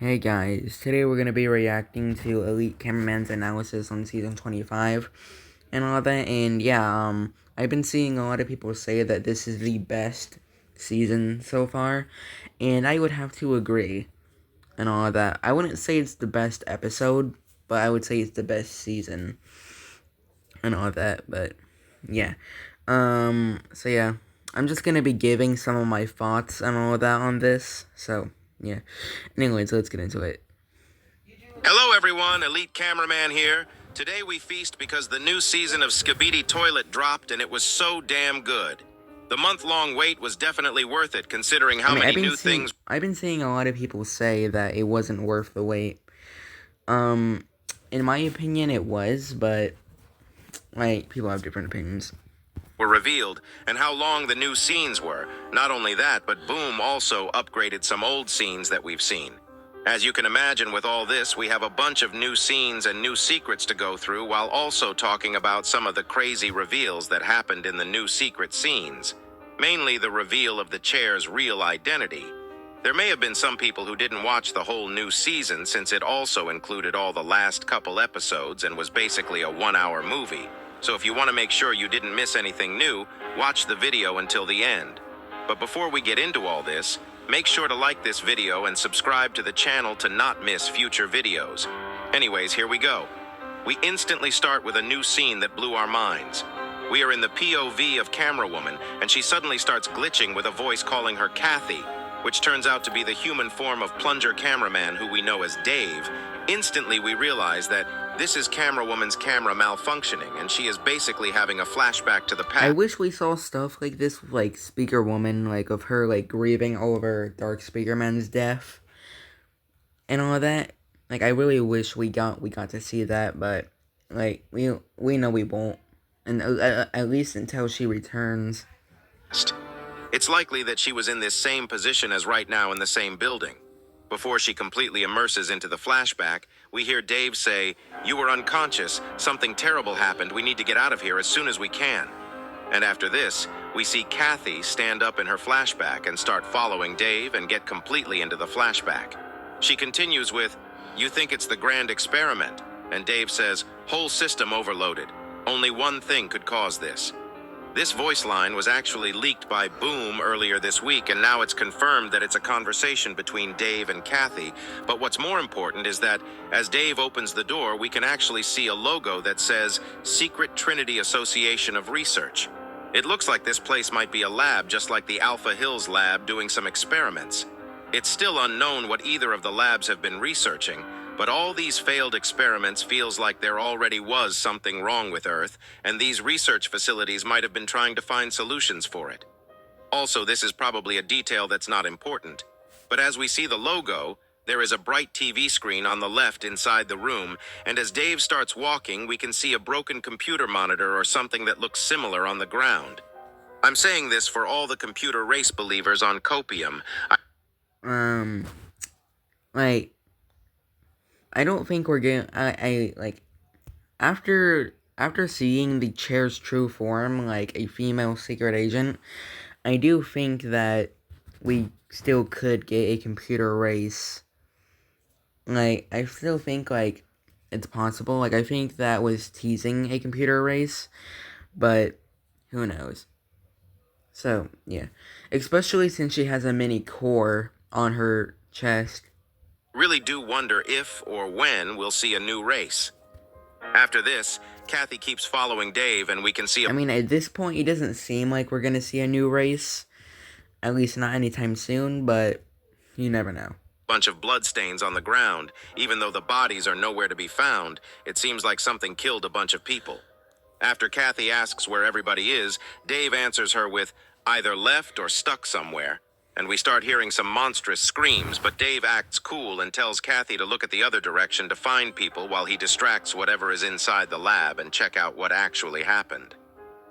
Hey guys, today we're going to be reacting to Elite Cameraman's analysis on season 25 and all that, and I've been seeing a lot of people say that this is the best season so far, and I would have to agree and all of that. I wouldn't say it's the best episode, but I would say it's the best season and all of that, but yeah. I'm just going to be giving some of my thoughts and all of that on this, so yeah. Anyways, let's get into it. Hello everyone, Elite Cameraman here. Today we feast because the new season of Skibidi Toilet dropped and it was so damn good. The month-long wait was definitely worth it considering how many new things... I've been seeing a lot of people say that it wasn't worth the wait. In my opinion it was, but like people have different opinions. Were revealed and how long the new scenes were. Not only that, but Boom also upgraded some old scenes that we've seen. As you can imagine, with all this, we have a bunch of new scenes and new secrets to go through while also talking about some of the crazy reveals that happened in the new secret scenes. Mainly the reveal of the chair's real identity. There may have been some people who didn't watch the whole new season since it also included all the last couple episodes and was basically a 1-hour movie. So if you want to make sure you didn't miss anything new, watch the video until the end. But before we get into all this, make sure to like this video and subscribe to the channel to not miss future videos. Anyways, here we go. We instantly start with a new scene that blew our minds. We are in the POV of Camera Woman, and she suddenly starts glitching with a voice calling her Kathy, which turns out to be the human form of Plunger Cameraman who we know as Dave. Instantly we realize that this is Camera Woman's camera malfunctioning, and she is basically having a flashback to the past. I wish we saw stuff like this with, like, Speaker Woman, like, of her, like, grieving over Dark Speaker Man's death, and all of that. Like, I really wish we got to see that, but, like, we know we won't, and at least until she returns. It's likely that she was in this same position as right now in the same building. Before she completely immerses into the flashback, we hear Dave say, "You were unconscious, something terrible happened, we need to get out of here as soon as we can." And after this, we see Kathy stand up in her flashback and start following Dave and get completely into the flashback. She continues with, "You think it's the grand experiment?" And Dave says, "Whole system overloaded. Only one thing could cause this." This voice line was actually leaked by Boom earlier this week, and now it's confirmed that it's a conversation between Dave and Kathy. But what's more important is that as Dave opens the door, we can actually see a logo that says Secret Trinity Association of Research. It looks like this place might be a lab, just like the Alpha Hills lab doing some experiments. It's still unknown what either of the labs have been researching, but all these failed experiments feels like there already was something wrong with Earth, and these research facilities might have been trying to find solutions for it. Also, this is probably a detail that's not important, but as we see the logo, there is a bright TV screen on the left inside the room, and as Dave starts walking, we can see a broken computer monitor or something that looks similar on the ground. I'm saying this for all the computer race believers on Copium. Like, I don't think we're getting, after seeing the chair's true form, like a female secret agent, I do think that we still could get a computer race. Like, I still think, like, it's possible. Like, I think that was teasing a computer race, but who knows. So, yeah. Especially since she has a mini core on her chest. Really do wonder if or when we'll see a new race. After this, Kathy keeps following Dave, and we can see I mean, at this point, it doesn't seem like we're gonna see a new race. At least not anytime soon, but you never know. Bunch of bloodstains on the ground. Even though the bodies are nowhere to be found, it seems like something killed a bunch of people. After Kathy asks where everybody is, Dave answers her with either left or stuck somewhere. And we start hearing some monstrous screams, but Dave acts cool and tells Kathy to look at the other direction to find people while he distracts whatever is inside the lab and check out what actually happened.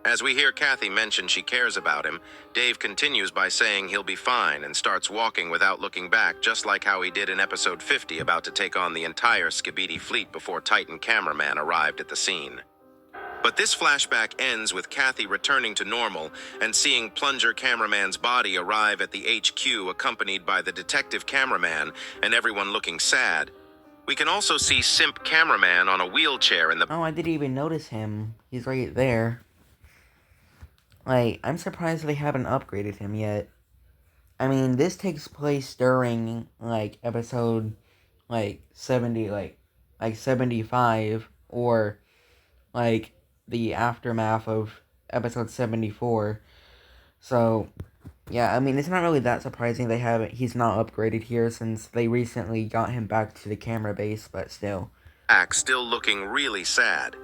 As we hear Kathy mention she cares about him, Dave continues by saying he'll be fine and starts walking without looking back, just like how he did in episode 50, about to take on the entire Skibidi fleet before Titan Cameraman arrived at the scene. But this flashback ends with Kathy returning to normal and seeing Plunger Cameraman's body arrive at the HQ accompanied by the detective cameraman and everyone looking sad. We can also see Simp Cameraman on a wheelchair in the... Oh, I didn't even notice him. He's right there. Like, I'm surprised they haven't upgraded him yet. I mean, this takes place during, like, episode, like, 70, like 75, or, like, the aftermath of episode 74. So, yeah, I mean, it's not really that surprising he's not upgraded here since they recently got him back to the camera base, but still. Still looking really sad.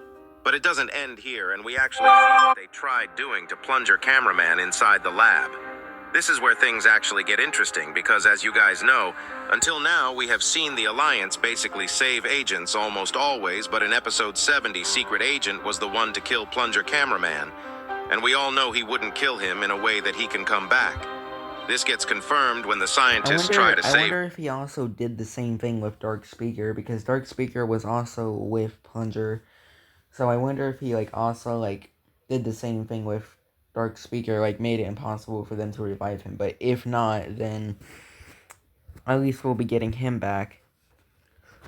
But it doesn't end here, and we actually see what they tried doing to Plunger Cameraman inside the lab. This is where things actually get interesting, because as you guys know, until now we have seen the Alliance basically save agents almost always, but in episode 70, Secret Agent was the one to kill Plunger Cameraman. And we all know he wouldn't kill him in a way that he can come back. This gets confirmed when the scientists try to save... I wonder if he also did the same thing with Dark Speaker, because Dark Speaker was also with Plunger. So I wonder if he, like, also, like, did the same thing with Dark Speaker, like, made it impossible for them to revive him. But if not, then at least we'll be getting him back.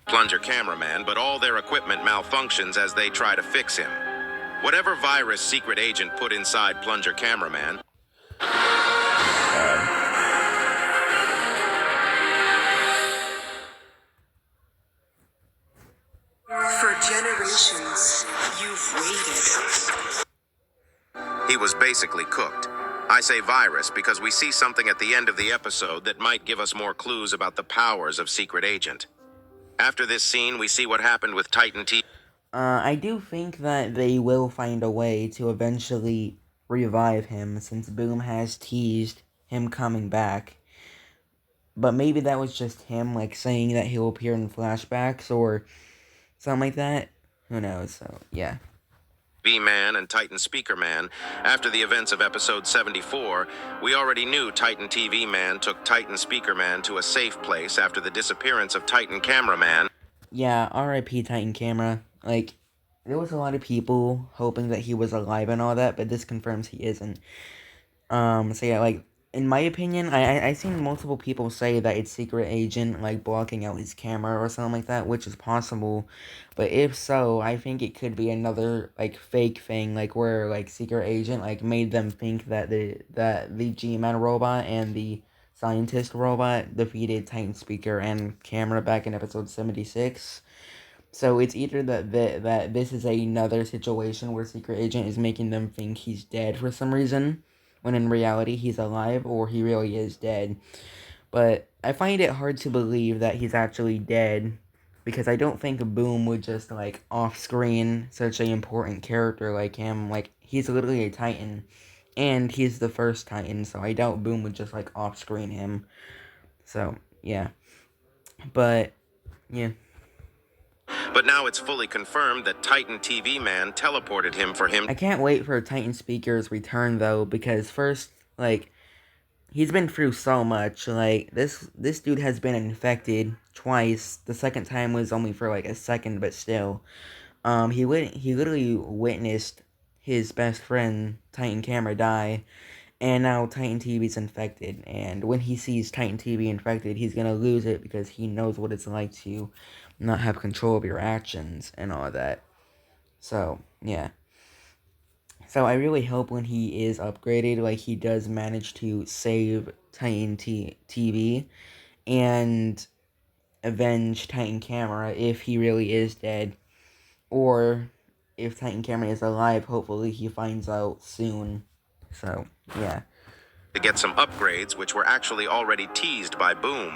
Plunger Cameraman, but all their equipment malfunctions as they try to fix him. Whatever virus Secret Agent put inside Plunger Cameraman... For generations, you've waited. He was basically cooked. I say virus because we see something at the end of the episode that might give us more clues about the powers of Secret Agent. After this scene, we see what happened with Titan T. I do think that they will find a way to eventually revive him, since Boom has teased him coming back. But maybe that was just him, like, saying that he'll appear in flashbacks, or something like that. Who knows, so, yeah. B-Man and Titan Speaker Man. After the events of episode 74, we already knew Titan TV Man took Titan Speaker Man to a safe place after the disappearance of Titan Cameraman. Yeah, R.I.P. Titan Camera. Like, there was a lot of people hoping that he was alive and all that, but this confirms he isn't. So yeah, like, in my opinion, I seen multiple people say that it's Secret Agent, like, blocking out his camera or something like that, which is possible. But if so, I think it could be another, like, fake thing, like, where, like, Secret Agent, like, made them think that the G-Man robot and the scientist robot defeated Titan Speaker and Camera back in episode 76. So it's either that this is another situation where Secret Agent is making them think he's dead for some reason, when in reality he's alive, or he really is dead. But I find it hard to believe that he's actually dead, because I don't think Boom would just, like, off-screen such an important character like him. Like, he's literally a Titan, and he's the first Titan, so I doubt Boom would just, like, off-screen him. So, yeah. But, yeah. But now it's fully confirmed that Titan TV Man teleported him for him. I can't wait for Titan Speaker's return, though, because first, like, he's been through so much. Like, this dude has been infected twice. The second time was only for, like, a second, but still. He literally witnessed his best friend, Titan Camera, die, and now Titan TV's infected. And when he sees Titan TV infected, he's gonna lose it, because he knows what it's like to not have control of your actions and all of that. So, yeah. So I really hope when he is upgraded, like, he does manage to save Titan TV and avenge Titan Camera if he really is dead. Or if Titan Camera is alive, hopefully he finds out soon. So, yeah. To get some upgrades, which were actually already teased by Boom.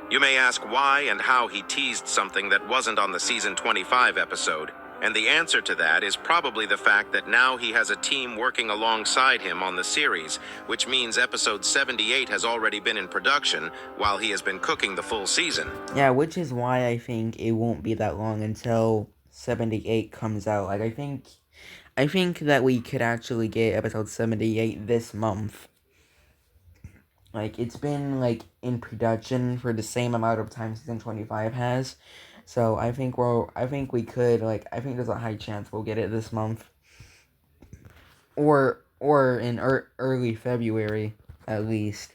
You may ask why and how he teased something that wasn't on the season 25 episode. And the answer to that is probably the fact that now he has a team working alongside him on the series, which means episode 78 has already been in production while he has been cooking the full season. Yeah, which is why I think it won't be that long until 78 comes out. Like, I think that we could actually get episode 78 this month. Like, it's been, like, in production for the same amount of time season 25 has. So I think I think there's a high chance we'll get it this month. or in early February at least.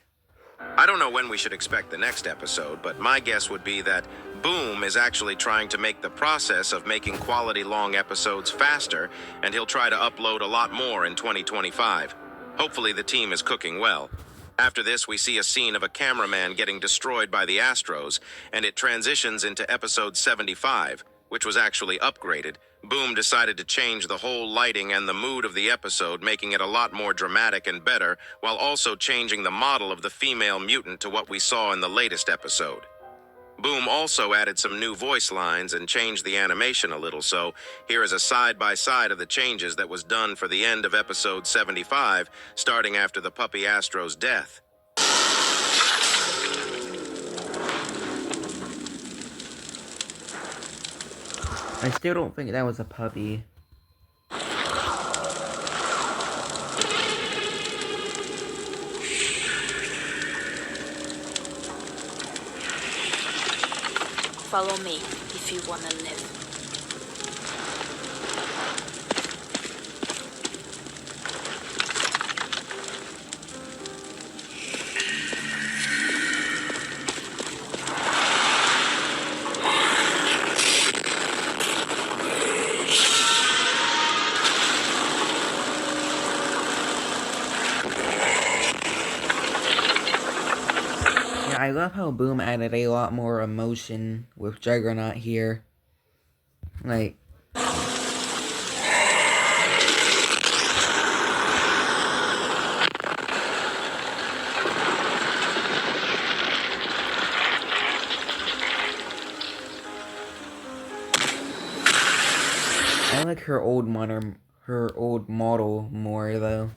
I don't know when we should expect the next episode, but my guess would be that Boom is actually trying to make the process of making quality long episodes faster, and he'll try to upload a lot more in 2025. Hopefully the team is cooking well. After this, we see a scene of a cameraman getting destroyed by the Astros, and it transitions into episode 75, which was actually upgraded. Boom decided to change the whole lighting and the mood of the episode, making it a lot more dramatic and better, while also changing the model of the female mutant to what we saw in the latest episode. Boom also added some new voice lines and changed the animation a little, so here is a side-by-side of the changes that was done for the end of episode 75, starting after the puppy Astro's death. I still don't think that was a puppy. Follow me if you want to live. I love how Boom added a lot more emotion with Juggernaut here. Like, I like her old model more though.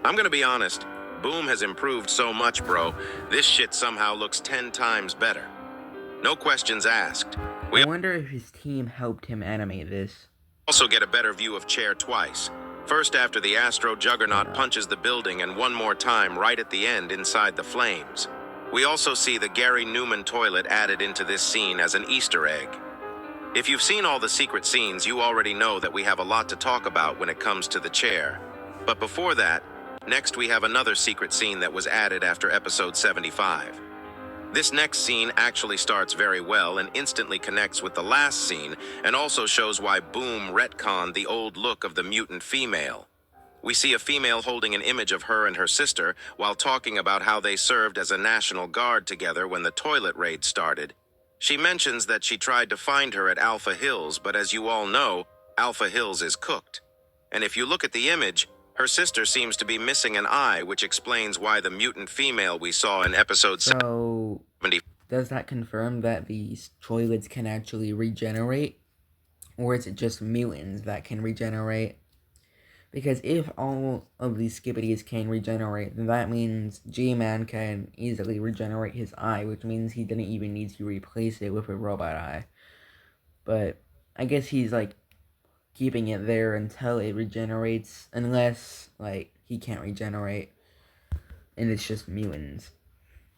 I'm gonna be honest, Boom has improved so much, bro. This shit somehow looks 10 times better. No questions asked. We I wonder if his team helped him animate this. also get a better view of Chair twice. First after the Astro Juggernaut punches the building, and one more time right at the end inside the flames. We also see the Gary Newman toilet added into this scene as an Easter egg. If you've seen all the secret scenes, you already know that we have a lot to talk about when it comes to the chair. But before that, next we have another secret scene that was added after episode 75. This next scene actually starts very well and instantly connects with the last scene, and also shows why Boom retconned the old look of the mutant female. We see a female holding an image of her and her sister while talking about how they served as a National Guard together when the toilet raid started. She mentions that she tried to find her at Alpha Hills, but as you all know, Alpha Hills is cooked. And if you look at the image, her sister seems to be missing an eye, which explains why the mutant female we saw in episode 70. Does that confirm that these toilets can actually regenerate? Or is it just mutants that can regenerate? Because if all of these skibbities can regenerate, then that means G-Man can easily regenerate his eye, which means he didn't even need to replace it with a robot eye. But I guess he's like keeping it there until it regenerates, unless like he can't regenerate and it's just mutants.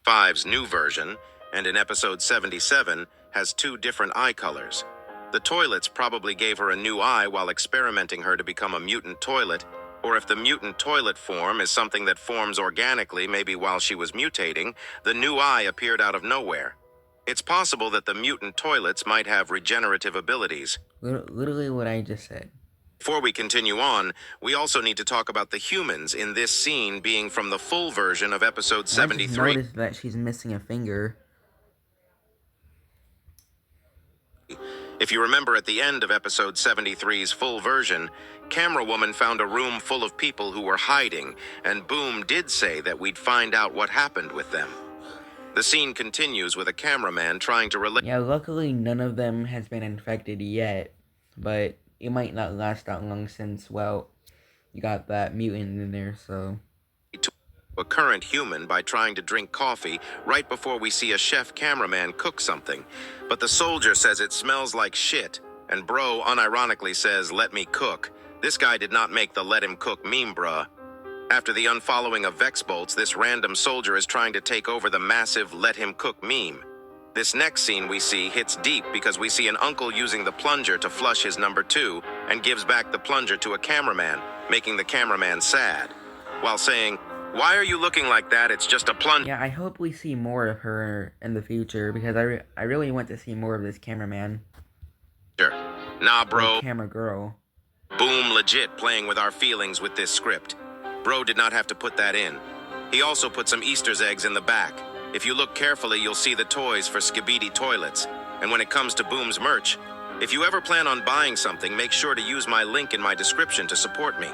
5's new version, and in episode 77, has 2 different eye colors. The toilets probably gave her a new eye while experimenting her to become a mutant toilet, or if the mutant toilet form is something that forms organically maybe while she was mutating, the new eye appeared out of nowhere. It's possible that the mutant toilets might have regenerative abilities. Literally what I just said. Before we continue on, we also need to talk about the humans in this scene being from the full version of episode 73. I just noticed that she's missing a finger. If you remember at the end of episode 73's full version, Camera Woman found a room full of people who were hiding, and Boom did say that we'd find out what happened with them. The scene continues with a cameraman trying to relate Yeah, luckily none of them has been infected yet, but it might not last that long since, well, you got that mutant in there, so... to a current human by trying to drink coffee right before we see a chef cameraman cook something. But the soldier says it smells like shit, and Bro unironically says, "Let me cook." This guy did not make the "let him cook" meme, bruh. After the unfollowing of Vex bolts, this random soldier is trying to take over the massive "let him cook" meme. This next scene we see hits deep because we see an uncle using the plunger to flush his number 2 and gives back the plunger to a cameraman, making the cameraman sad, while saying, "Why are you looking like that? It's just a plunger." Yeah, I hope we see more of her in the future, because I really want to see more of this cameraman. Nah, bro. Or camera girl. Boom legit playing with our feelings with this script. Bro did not have to put that in. He also put some Easter eggs in the back. If you look carefully, you'll see the toys for Skibidi toilets. And when it comes to Boom's merch, if you ever plan on buying something, make sure to use my link in my description to support me.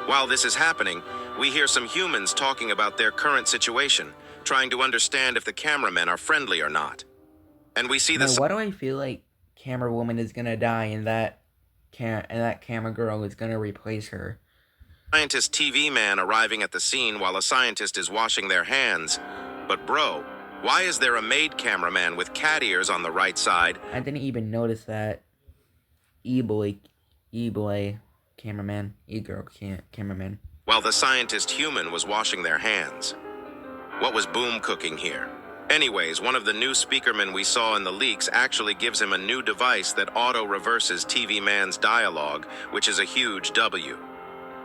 While this is happening, we hear some humans talking about their current situation, trying to understand if the cameramen are friendly or not. And we see Now, the why do I feel like camera woman is gonna die and that camera girl is gonna replace her? scientist TV man arriving at the scene while a scientist is washing their hands. But bro, why is there a maid cameraman with cat ears on the right side? I didn't even notice that. E-boy cameraman, e-girl cameraman. While the scientist human was washing their hands. What was Boom cooking here? Anyways, one of the new speakermen we saw in the leaks actually gives him a new device that auto-reverses TV man's dialogue, which is a huge W.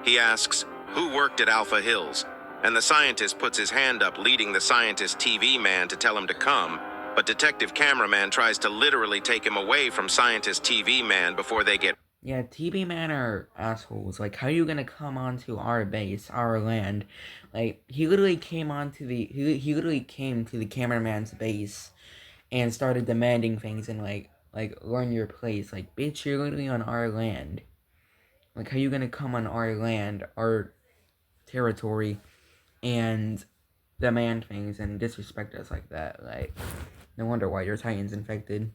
He asks, "Who worked at Alpha Hills?" And the scientist puts his hand up, leading the scientist TV man to tell him to come, but Detective Cameraman tries to literally take him away from scientist TV man before they get... Yeah, TV man are assholes. Like, how are you gonna come onto our base, our land? Like, he literally came onto the... He literally came to the cameraman's base and started demanding things and, like, learn your place. Like, bitch, you're literally on our land. Like, how you gonna come on our land, our territory, and demand things and disrespect us like that? Like, no wonder why your Titan's infected.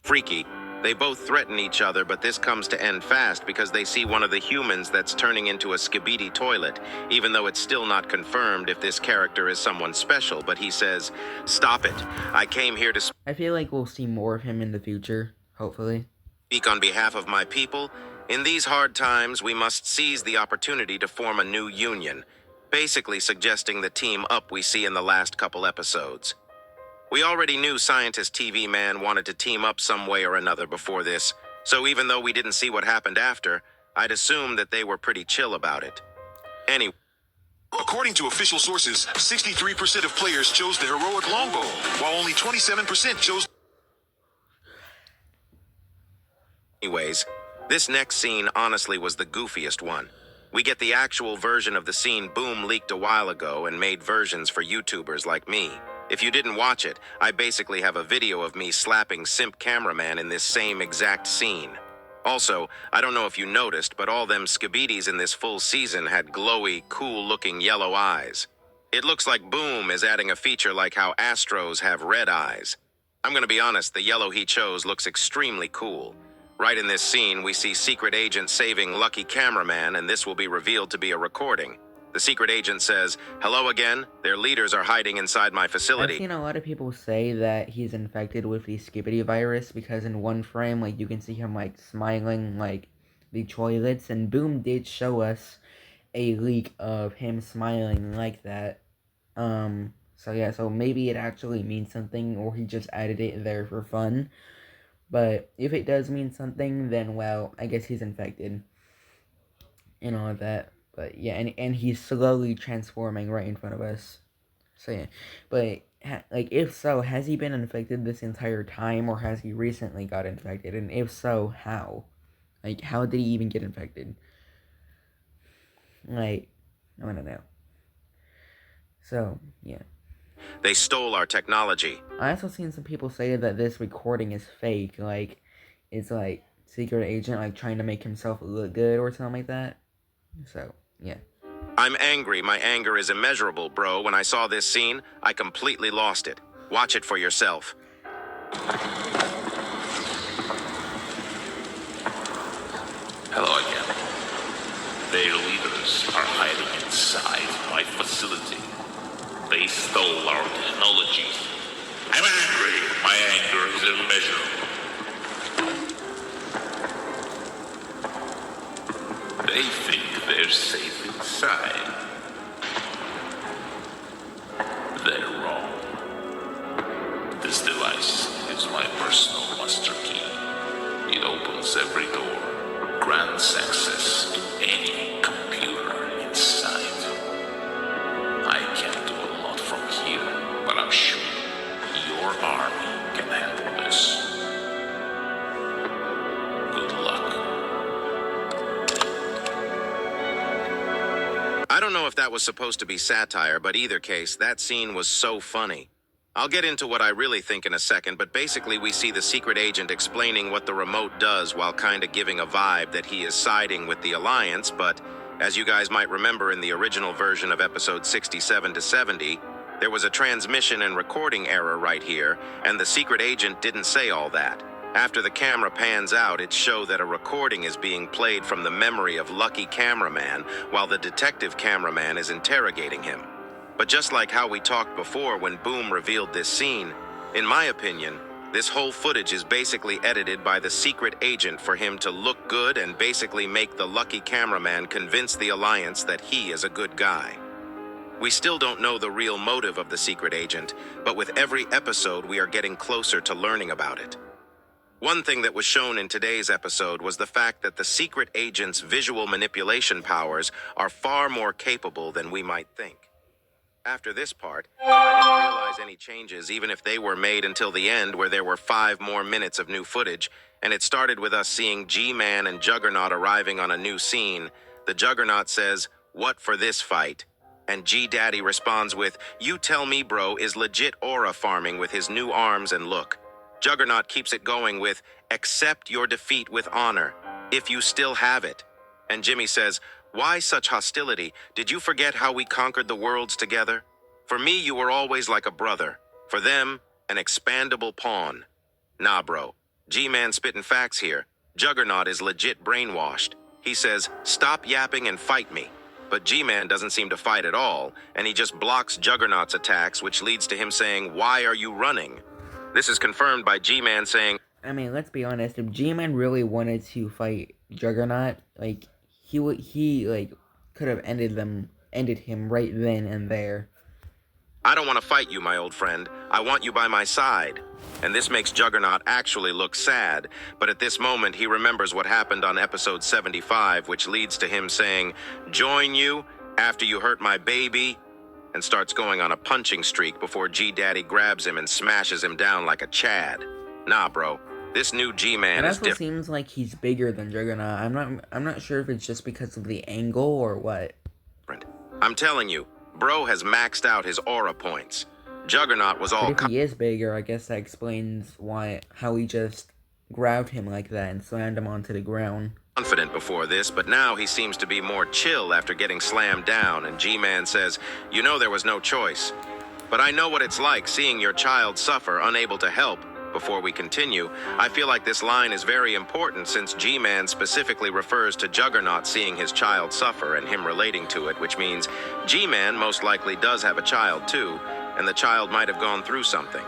freaky. They both threaten each other, but this comes to end fast because they see one of the humans that's turning into a Skibidi toilet, even though it's still not confirmed if this character is someone special, but he says, "Stop it. I came here to I feel like we'll see more of him in the future, hopefully. speak on behalf of my people. In these hard times, we must seize the opportunity to form a new union," basically suggesting the team up we see in the last couple episodes. We already knew Scientist TV Man wanted to team up some way or another before this, so even though we didn't see what happened after, I'd assume that they were pretty chill about it. Anyway, According to official sources, 63% of players chose the heroic longbow, while only 27% chose... this next scene honestly was the goofiest one. We get the actual version of the scene Boom leaked a while ago and made versions for YouTubers like me. If you didn't watch it, I basically have a video of me slapping Simp Cameraman in this same exact scene. Also, I don't know if you noticed, but all them Skibidis in this full season had glowy, cool-looking yellow eyes. It looks like Boom is adding a feature like how Astros have red eyes. I'm gonna be honest, the yellow he chose looks extremely cool. Right in this scene, we see Secret Agent saving Lucky Cameraman, and this will be revealed to be a recording. The Secret Agent says, "Hello again, their leaders are hiding inside my I've facility." seen a lot of people say that he's infected with the Skibidi virus because in one frame, like, you can see him, like, smiling, like, the toilets, and Boom did show us a leak of him smiling like that. So yeah, so maybe it actually means something, or he just added it there for fun. But if it does mean something, then, well, I guess he's infected. And all of that. But yeah, and he's slowly transforming right in front of us. So yeah, but like, if so, has he been infected this entire time, or has he recently got infected? And if so, how? Like, how did he even get infected? Like, I don't know. So yeah, They stole our technology. I also seen some people say that this recording is fake. Like, it's like Secret Agent like trying to make himself look good or something like that. So yeah. I'm angry. My anger is immeasurable, bro. When I saw this scene, I completely lost it. Watch it for yourself. Hello again. Their leaders are hiding inside my facility. They stole our technology. I'm angry. My anger is immeasurable. They think they're safe inside. They're wrong. This device is my personal master key. It opens every door, grants access to any computer inside. I can't do a lot from here, but I'm sure your army can handle this. Good luck. I don't know if that was supposed to be satire, but either case, that scene was so funny. I'll get into what I really think in a second, but basically we see the secret agent explaining what the remote does while kinda giving a vibe that he is siding with the Alliance, but as you guys might remember in the original version of episode 67 to 70, there was a transmission and recording error right here, and the secret agent didn't say all that. After the camera pans out, it shows that a recording is being played from the memory of Lucky Cameraman while the detective cameraman is interrogating him. But just like how we talked before when Boom revealed this scene, in my opinion, this whole footage is basically edited by the secret agent for him to look good and basically make the Lucky Cameraman convince the Alliance that he is a good guy. We still don't know the real motive of the secret agent, but with every episode we are getting closer to learning about it. One thing that was shown in today's episode was the fact that the secret agent's visual manipulation powers are far more capable than we might think. After this part, I didn't realize any changes even if they were made until the end where there were 5 more minutes of new footage, and it started with us seeing G-Man and Juggernaut arriving on a new scene. The Juggernaut says, "What for this fight?" And G-Daddy responds with, "You tell me bro is legit aura farming with his new arms and look." Juggernaut keeps it going with, "Accept your defeat with honor, if you still have it." And Jimmy says, "Why such hostility? Did you forget how we conquered the worlds together? For me, you were always like a brother. For them, an expandable pawn." Nah, bro. G-Man spitting facts here. Juggernaut is legit brainwashed. He says, "Stop yapping and fight me." But G-Man doesn't seem to fight at all, and he just blocks Juggernaut's attacks, which leads to him saying, "Why are you running?" This is confirmed by G-Man saying, I mean, let's be honest, if G-Man really wanted to fight Juggernaut, like, he could have ended him right then and there. "I don't want to fight you, my old friend. I want you by my side." And this makes Juggernaut actually look sad, but at this moment he remembers what happened on episode 75, which leads to him saying, "Join you after you hurt my baby," and starts going on a punching streak before G-Daddy grabs him and smashes him down like a Chad. Nah, bro. This new G-Man And is also different. seems like he's bigger than Juggernaut. I'm not sure if it's just because of the angle or what. I'm telling you, bro has maxed out his aura points. Juggernaut was all But if he is bigger, I guess that explains how he just grabbed him like that and slammed him onto the ground. confident before this, but now he seems to be more chill after getting slammed down, and G-Man says, "You know there was no choice. But I know what it's like seeing your child suffer, unable to help." Before we continue, I feel like this line is very important since G-Man specifically refers to Juggernaut seeing his child suffer and him relating to it, which means G-Man most likely does have a child too, and the child might have gone through something.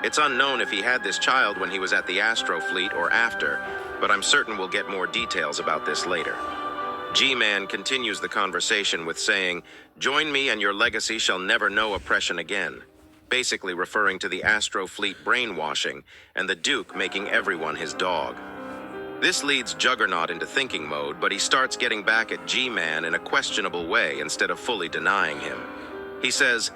It's unknown if he had this child when he was at the Astro Fleet or after, but I'm certain we'll get more details about this later. G-Man continues the conversation with saying, "Join me and your legacy shall never know oppression again," basically referring to the Astro Fleet brainwashing and the Duke making everyone his dog. This leads Juggernaut into thinking mode, but he starts getting back at G-Man in a questionable way instead of fully denying him. He says,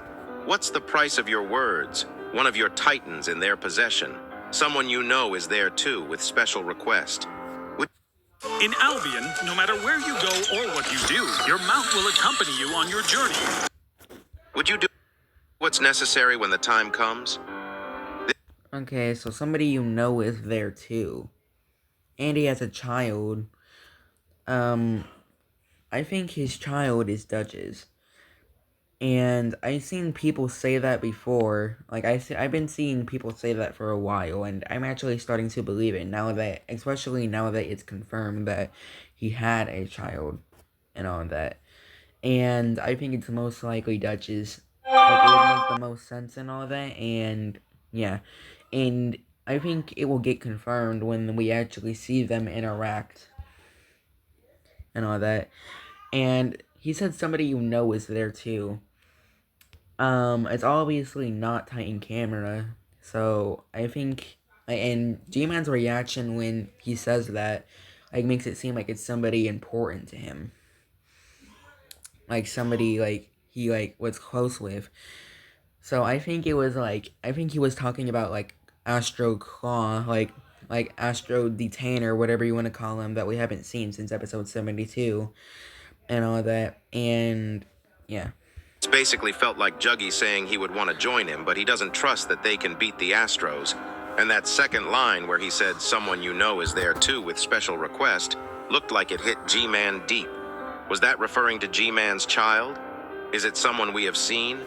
"What's the price of your words? One of your titans in their possession. Someone you know is there too with special request. In Albion, no matter where you go or what you do, your mount will accompany you on your journey. Would you do what's necessary when the time comes?" Okay, so somebody you know is there too. And he has a child. I think his child is Dutch's. And I've seen people say that before. Like, I've been seeing people say that for a while, and I'm actually starting to believe it now that, especially now that it's confirmed that he had a child and all of that. And I think it's most likely Dutch's. Like, it would make the most sense and all that, and yeah. And I think it will get confirmed when we actually see them interact and all that. And he said somebody you know is there too. It's obviously not Titan camera, so I think, and G-Man's reaction when he says that, like, makes it seem like it's somebody important to him. Like, somebody, like, he, like, was close with. So I think he was talking about, like, Astro Claw, like Astro Detainer, whatever you want to call him, that we haven't seen since episode 72, and all that, and, yeah. It's basically felt like Juggy saying he would want to join him, but he doesn't trust that they can beat the Astros. And that second line where he said someone you know is there too with special request looked like it hit G-Man deep. Was that referring to G-Man's child? Is it someone we have seen?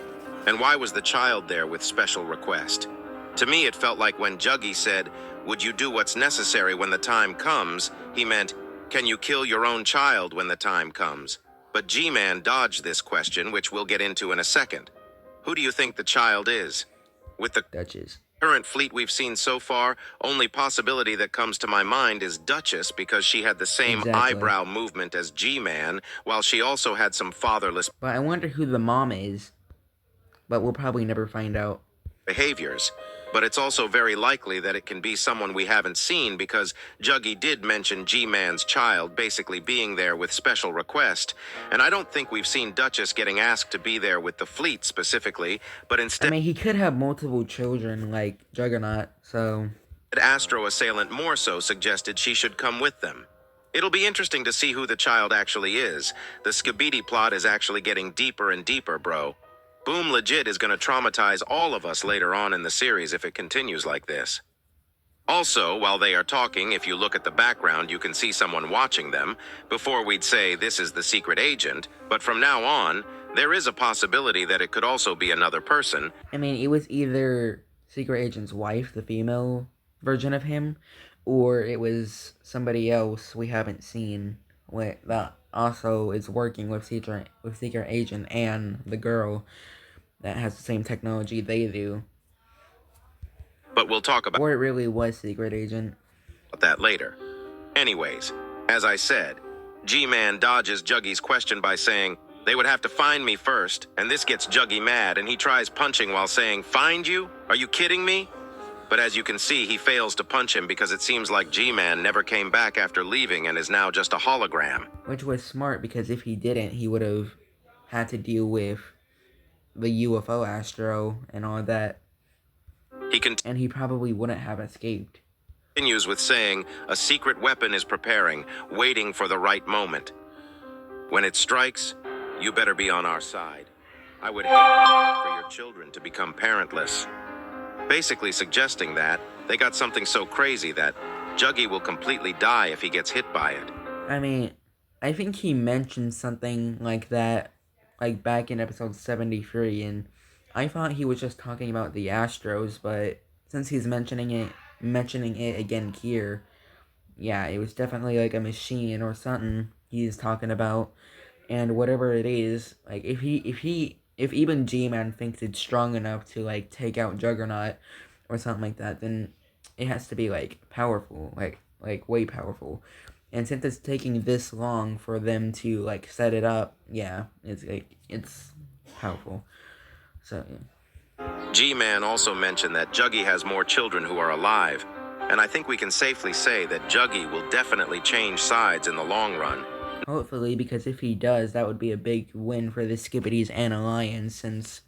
And why was the child there with special request? To me, it felt like when Juggy said, "Would you do what's necessary when the time comes?" he meant, "Can you kill your own child when the time comes?" But G-Man dodged this question, which we'll get into in a second. Who do you think the child is? With the Duchess. current fleet we've seen so far, only possibility that comes to my mind is Duchess, because she had the same Exactly. eyebrow movement as G-Man, while she also had some fatherless But I wonder who the mom is. But we'll probably never find out. behaviors. But it's also very likely that it can be someone we haven't seen, because Juggy did mention G-Man's child basically being there with special request. And I don't think we've seen Duchess getting asked to be there with the fleet specifically, but I instead mean, he could have multiple children, like Juggernaut, so... Astro Assailant more so suggested she should come with them. It'll be interesting to see who the child actually is. The Skibidi plot is actually getting deeper and deeper, bro. Boom Legit is going to traumatize all of us later on in the series if it continues like this. Also, while they are talking, if you look at the background, you can see someone watching them. Before we'd say this is the secret agent, but from now on, there is a possibility that it could also be another person. I mean, it was either Secret Agent's wife, the female version of him, or it was somebody else we haven't seen that also is working with Secret Agent and the girl that has the same technology they do. But we'll talk about Or it really was Secret Agent. that later. Anyways, as I said, G-Man dodges Juggy's question by saying, "They would have to find me first," and this gets Juggy mad, and he tries punching while saying, "Find you? Are you kidding me?" But as you can see, he fails to punch him because it seems like G-Man never came back after leaving and is now just a hologram. Which was smart, because if he didn't, he would have had to deal with the UFO Astro and all that. He And he probably wouldn't have escaped. continues with saying, "A secret weapon is preparing, waiting for the right moment. When it strikes, you better be on our side. I would hate for your children to become parentless." Basically suggesting that they got something so crazy that Juggy will completely die if he gets hit by it. I mean, I think he mentioned something like that, like back in episode 73, and I thought he was just talking about the Astros, but since he's mentioning it again here, yeah, it was definitely like a machine or something he's talking about. And whatever it is, like, if even G-Man thinks it's strong enough to, like, take out Juggernaut or something like that, then it has to be, like, powerful, like way powerful. And since it's taking this long for them to, like, set it up, yeah, it's powerful. So, yeah. G-Man also mentioned that Juggy has more children who are alive, and I think we can safely say that Juggy will definitely change sides in the long run. Hopefully, because if he does, that would be a big win for the Skibidis and Alliance, since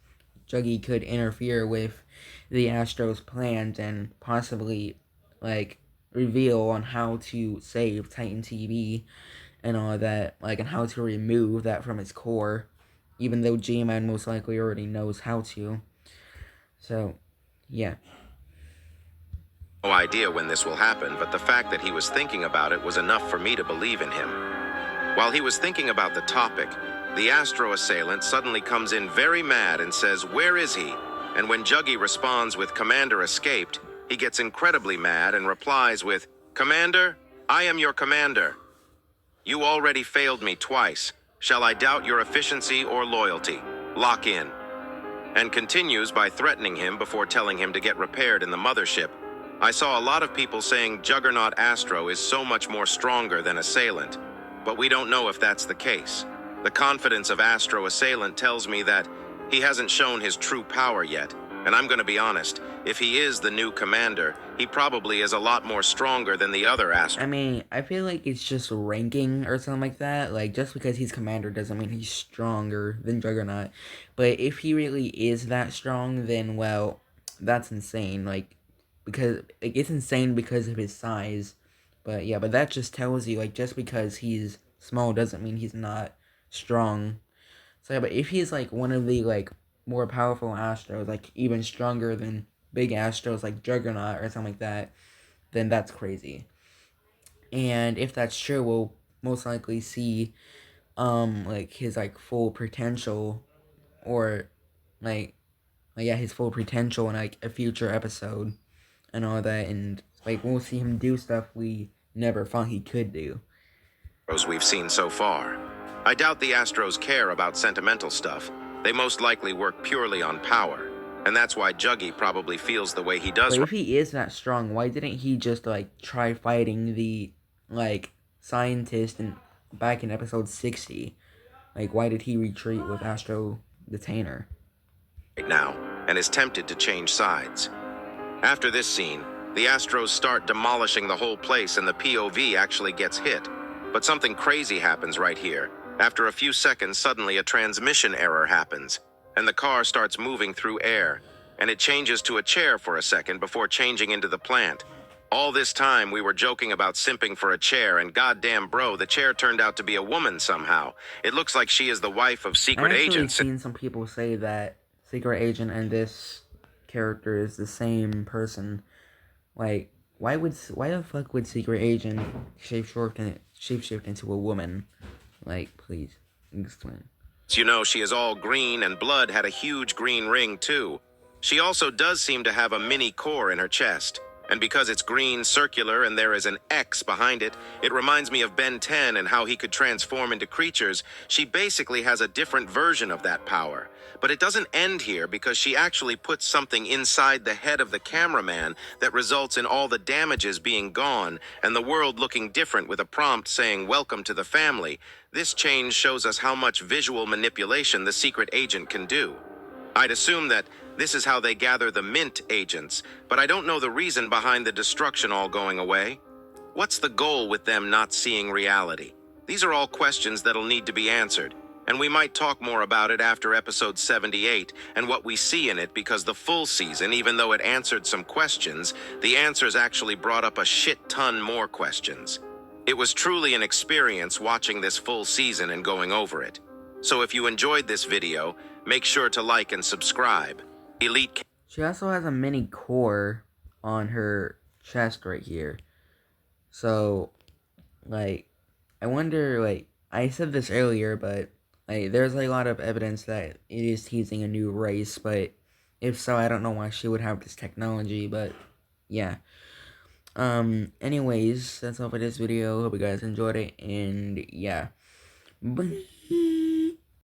Juggy could interfere with the Astros' plans and possibly, like, reveal on how to save Titan TV and all that, like, and how to remove that from its core, even though G-Man most likely already knows how to. So, yeah. No idea when this will happen, but the fact that he was thinking about it was enough for me to believe in him. While he was thinking about the topic, the Astro assailant suddenly comes in very mad and says, "Where is he?" And when Juggy responds with "Commander escaped," he gets incredibly mad and replies with, "Commander, I am your commander. You already failed me twice. Shall I doubt your efficiency or loyalty? Lock in." And continues by threatening him before telling him to get repaired in the mothership. I saw a lot of people saying Juggernaut Astro is so much more stronger than Assailant, but we don't know if that's the case. The confidence of Astro Assailant tells me that he hasn't shown his true power yet, and I'm gonna be honest, if he is the new commander, he probably is a lot more stronger than the other Astro. I mean, I feel like it's just ranking or something like that. Like, just because he's commander doesn't mean he's stronger than Juggernaut. But if he really is that strong, then, well, that's insane. Like, because, like, it's insane because of his size. But, yeah, but that just tells you, like, just because he's small doesn't mean he's not strong. So, yeah, but if he's, like, one of the, like, more powerful Astros, like, even stronger than big Astros like Juggernaut or something like that, then that's crazy. And if that's true, we'll most likely see, like, his, like, full potential, or, like, yeah, his full potential in, like, a future episode, and all that, and, like, we'll see him do stuff we never thought he could do. We've seen so far. I doubt the Astros care about sentimental stuff. They most likely work purely on power, and that's why Juggy probably feels the way he does. But if he is that strong, why didn't he just, like, try fighting the, like, scientist back in episode 60? Like, why did he retreat with Astro Detainer? Right now, and is tempted to change sides. After this scene, the Astros start demolishing the whole place and the POV actually gets hit. But something crazy happens right here. After a few seconds, suddenly a transmission error happens, and the car starts moving through air, and it changes to a chair for a second before changing into the plant. All this time, we were joking about simping for a chair, and goddamn bro, the chair turned out to be a woman somehow. It looks like she is the wife of Secret Agent. I've seen some people say that Secret Agent and this character is the same person. Like, why the fuck would Secret Agent shapeshift into a woman? Like, please, explain. You know, she is all green, and Blood had a huge green ring, too. She also does seem to have a mini core in her chest. And because it's green, circular, and there is an X behind it, it reminds me of Ben 10 and how he could transform into creatures. She basically has a different version of that power. But it doesn't end here because she actually puts something inside the head of the cameraman that results in all the damages being gone and the world looking different with a prompt saying, "Welcome to the family." This change shows us how much visual manipulation the Secret Agent can do. I'd assume that this is how they gather the Mint agents, but I don't know the reason behind the destruction all going away. What's the goal with them not seeing reality? These are all questions that'll need to be answered, and we might talk more about it after episode 78 and what we see in it, because the full season, even though it answered some questions, the answers actually brought up a shit ton more questions. It was truly an experience watching this full season and going over it. So if you enjoyed this video, make sure to like and subscribe. She also has a mini core on her chest right here. So, like, I wonder, like, I said this earlier, but, like, there's like, a lot of evidence that it is teasing a new race, but if so, I don't know why she would have this technology, but, yeah. Anyways, that's all for this video. Hope you guys enjoyed it, and, yeah. Bye.